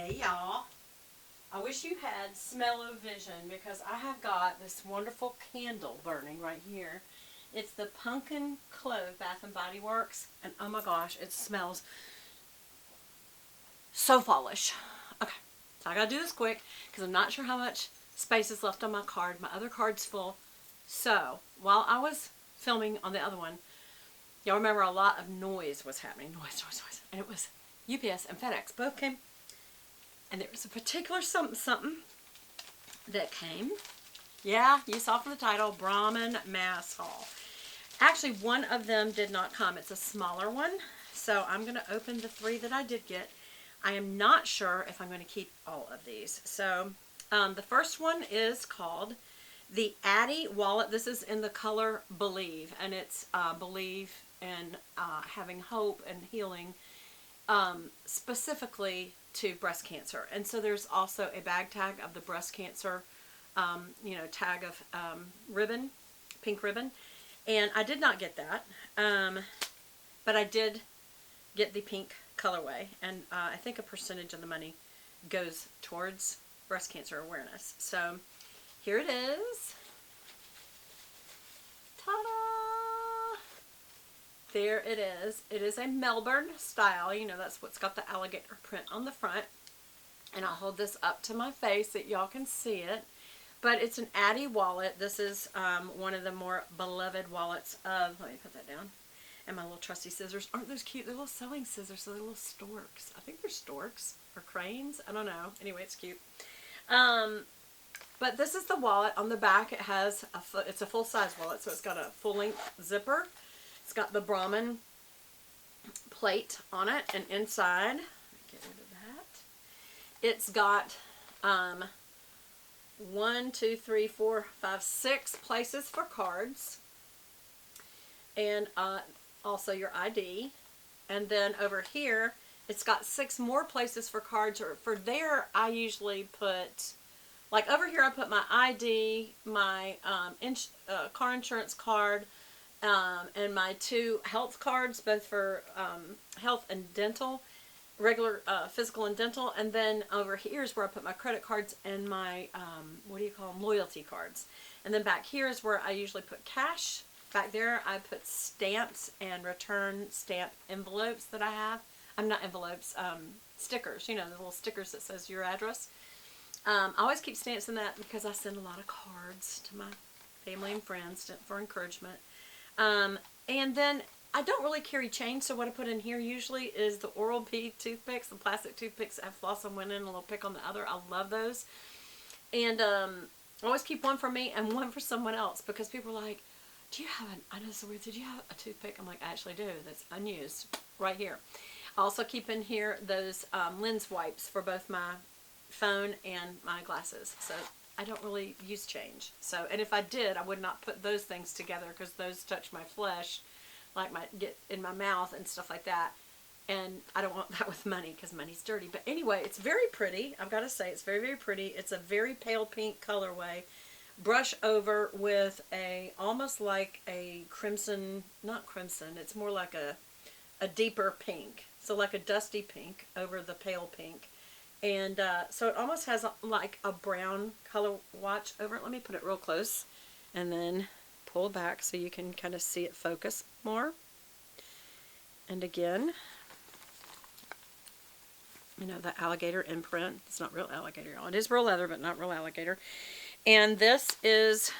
Hey y'all, I wish you had smell-o-vision because I have got this wonderful candle burning right here. It's the Pumpkin Clove Bath and Body Works, and oh my gosh, it smells so fallish. Okay, so I gotta do this quick because I'm not sure how much space is left on my card. My other card's full. So while I was filming on the other one, y'all remember a lot of noise was happening. Noise. And it was UPS and FedEx both came. And there was a particular something that came. Yeah, you saw from the title, Brahmin Mass Haul. Actually, one of them did not come. It's a smaller one. So I'm going to open the three that I did get. I am not sure if I'm going to keep all of these. So the first one is called the Ady Wallet. This is in the color Believe. And it's Believe in having hope and healing, specifically to breast cancer. And so there's also a bag tag of the breast cancer, tag of ribbon, pink ribbon. And I did not get that, but I did get the pink colorway. And I think a percentage of the money goes towards breast cancer awareness. So here it is. Ta-da! There it is. It is a Melbourne style. You know, that's what's got the alligator print on the front. And I'll hold this up to my face that y'all can see it. But it's an Ady wallet. This is one of the more beloved wallets of, let me put that down. And my little trusty scissors. Aren't those cute? They're little sewing scissors, so they're little storks. I think they're storks or cranes. I don't know. Anyway, it's cute. But this is the wallet. On the back, it has it's a full-size wallet, so it's got a full-length zipper. It's got the Brahmin plate on it, and inside, get rid of that. It's got 1, 2, 3, 4, 5, 6 places for cards, and also your ID. And then over here, it's got 6 more places for cards. Or for there, I usually put, like over here, I put my ID, my car insurance card, and my 2 health cards, both for health and dental, regular physical and dental. And then over here is where I put my credit cards and my, what do you call them, loyalty cards. And then back here is where I usually put cash. Back there I put stamps and return stamp envelopes that I have. I'm not envelopes, stickers, you know, the little stickers that says your address. I always keep stamps in that because I send a lot of cards to my family and friends for encouragement. And then I don't really carry change, so what I put in here usually is the Oral-B toothpicks, the plastic toothpicks that have floss on one end and a little pick on the other. I love those. And I always keep one for me and one for someone else, because people are like, do you have I know it's weird, did you have a toothpick? I'm like, I actually do. That's unused right here. I also keep in here those lens wipes for both my phone and my glasses. So I don't really use change. So, and if I did, I would not put those things together because those touch my flesh, like get in my mouth and stuff like that. And I don't want that with money because money's dirty. But anyway, it's very pretty. I've got to say, it's very, very pretty. It's a very pale pink colorway. Brush over with almost like a crimson, not crimson, it's more like a deeper pink. So like a dusty pink over the pale pink. And so it almost has like a brown color watch over it. Let me put it real close and then pull back so you can kind of see it focus more. And again, you know, the alligator imprint. It's not real alligator. It is real leather, but not real alligator. And this is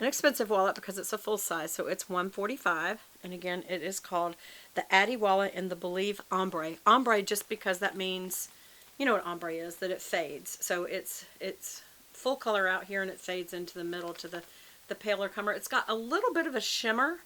an expensive wallet because it's a full size, so it's $145. And again, it is called the Ady Wallet in the Believe Ombre. Ombre just because that means, you know what ombre is, that it fades. So it's full color out here and it fades into the middle to the paler color. It's got a little bit of a shimmer,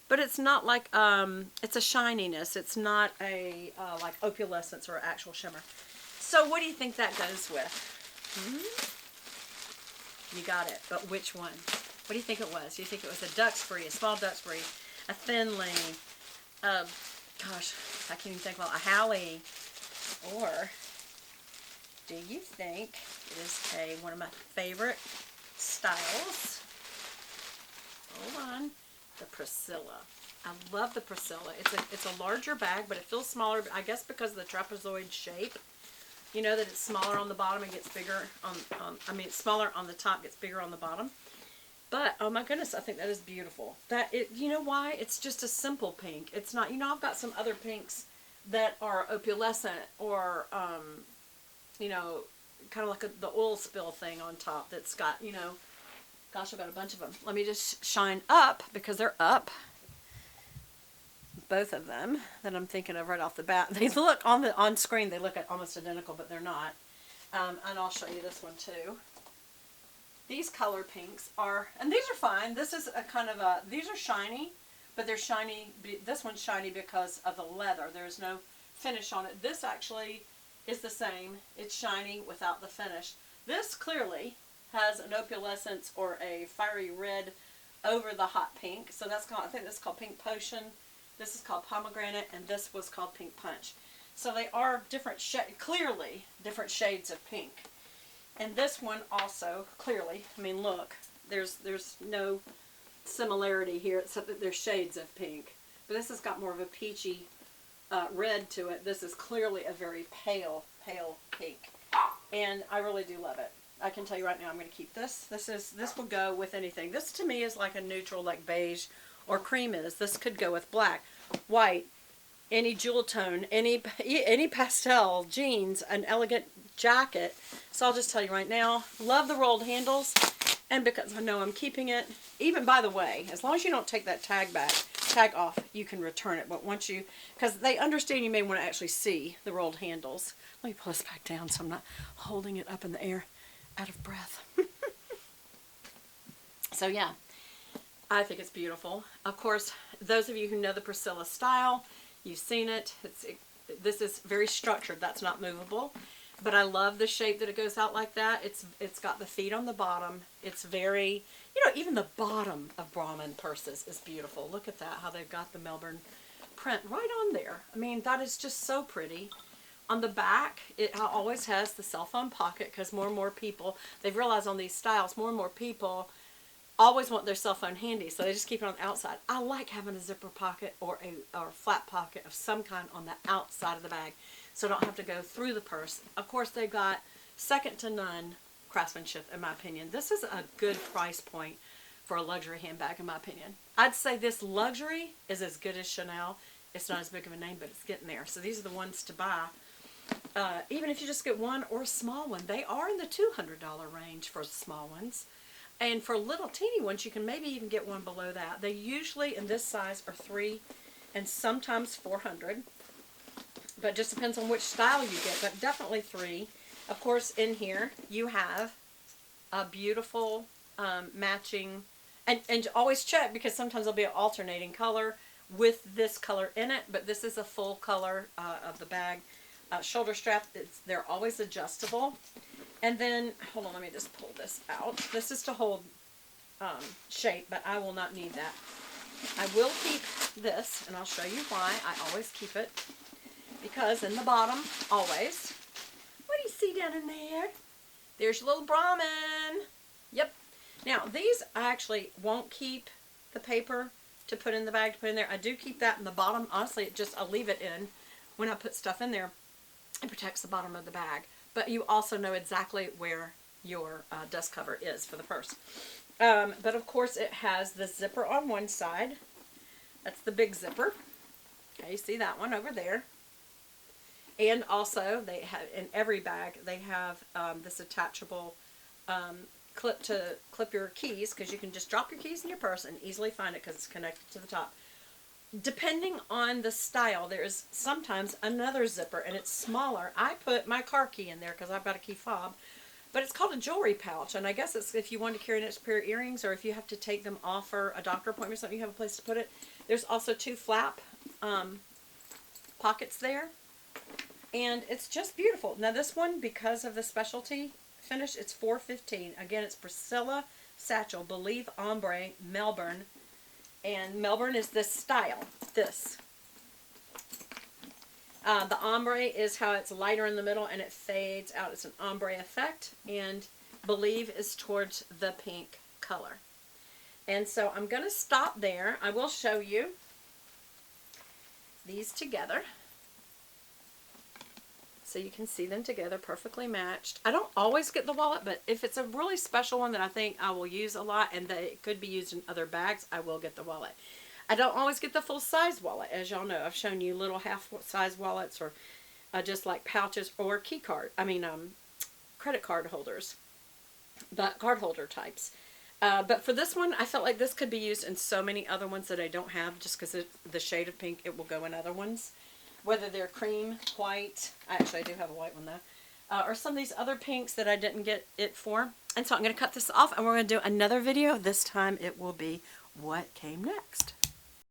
but it's not like, it's a shininess. It's not a, like opalescence or actual shimmer. So what do you think that goes with? You got it, but which one? What do you think it was? Do you think it was a Duxbury, a small Duxbury, a Finley, gosh, I can't even think, well, a Halley, or do you think it is one of my favorite styles? Hold on. The Priscilla. I love the Priscilla. It's a larger bag, but it feels smaller, I guess because of the trapezoid shape. You know that it's smaller on the bottom and gets bigger on I mean, it's smaller on the top, gets bigger on the bottom. But, oh my goodness, I think that is beautiful. You know why? It's just a simple pink. It's not, you know, I've got some other pinks that are opalescent or, you know, kind of like the oil spill thing on top that's got, you know, gosh, I've got a bunch of them. Let me just shine up because they're up. Both of them that I'm thinking of right off the bat. They look on screen, they look almost identical, but they're not. And I'll show you this one too. These color pinks are, and these are fine. This is a kind of a, these are shiny, but they're shiny. This one's shiny because of the leather. There's no finish on it. This actually is the same. It's shiny without the finish. This clearly has an opalescence or a fiery red over the hot pink. So that's called, I think this is called Pink Potion. This is called Pomegranate, and this was called Pink Punch. So they are different clearly different shades of pink. And this one also, clearly, I mean, look, there's no similarity here except that there's shades of pink. But this has got more of a peachy red to it. This is clearly a very pale pink. And I really do love it. I can tell you right now, I'm going to keep this. This will go with anything. This to me is like a neutral, like beige or cream is. This could go with black, white, any jewel tone, any pastel, jeans, an elegant jacket. So I'll just tell you right now, love the rolled handles, and because I know I'm keeping it, even by the way, as long as you don't take that tag off, you can return it. But once you, because they understand you may want to actually see the rolled handles. Let me pull this back down so I'm not holding it up in the air, out of breath. So yeah, I think it's beautiful. Of course, those of you who know the Priscilla style, you've seen it. This is very structured. That's not movable. But I love the shape that it goes out like that. It's got the feet on the bottom. It's very, you know, even the bottom of Brahmin purses is beautiful. Look at that, how they've got the Melbourne print right on there. I mean, that is just so pretty. On the back, it always has the cell phone pocket because more and more people, they've realized on these styles, more and more people always want their cell phone handy, so they just keep it on the outside. I like having a zipper pocket or a flat pocket of some kind on the outside of the bag, so I don't have to go through the purse. Of course, they've got second to none craftsmanship, in my opinion. This is a good price point for a luxury handbag, in my opinion. I'd say this luxury is as good as Chanel. It's not as big of a name, but it's getting there. So these are the ones to buy. Even if you just get one or a small one, they are in the $200 range for small ones. And for little teeny ones, you can maybe even get one below that. They usually, in this size, are $300 and sometimes $400. But just depends on which style you get, but definitely $300. Of course, in here, you have a beautiful matching, and always check because sometimes there'll be an alternating color with this color in it, but this is a full color of the bag. Shoulder strap, they're always adjustable. And then, hold on, let me just pull this out. This is to hold shape, but I will not need that. I will keep this, and I'll show you why. I always keep it. Because in the bottom, always, what do you see down in there? There's your little Brahmin. Yep. Now, these I actually won't keep the paper to put in the bag to put in there. I do keep that in the bottom. Honestly, I'll leave it in when I put stuff in there. It protects the bottom of the bag. But you also know exactly where your dust cover is for the purse. But of course it has the zipper on one side. That's the big zipper. Okay, you see that one over there. And also they have, in every bag, they have this attachable clip to clip your keys, because you can just drop your keys in your purse and easily find it because it's connected to the top. Depending on the style, there's sometimes another zipper, and it's smaller. I put my car key in there because I've got a key fob, but it's called a jewelry pouch, and I guess it's if you want to carry an extra pair of earrings, or if you have to take them off for a doctor appointment or something, you have a place to put it. There's also two flap pockets there, and it's just beautiful. Now this one, because of the specialty finish, it's $4.15. Again, it's Priscilla Satchel, Believe Ombre, Melbourne. And Melbourne is this style, this. The ombre is how it's lighter in the middle and it fades out. It's an ombre effect. And Believe is towards the pink color. And so I'm going to stop there. I will show you these together. So you can see them together, perfectly matched. I don't always get the wallet, but if it's a really special one that I think I will use a lot and that it could be used in other bags, I will get the wallet. I don't always get the full-size wallet, as y'all know. I've shown you little half-size wallets or just like pouches or credit card holders, but card holder types. But for this one, I felt like this could be used in so many other ones that I don't have, just because the shade of pink, it will go in other ones. Whether they're cream, white, actually I do have a white one though, or some of these other pinks that I didn't get it for. And so I'm going to cut this off and we're going to do another video. This time it will be what came next.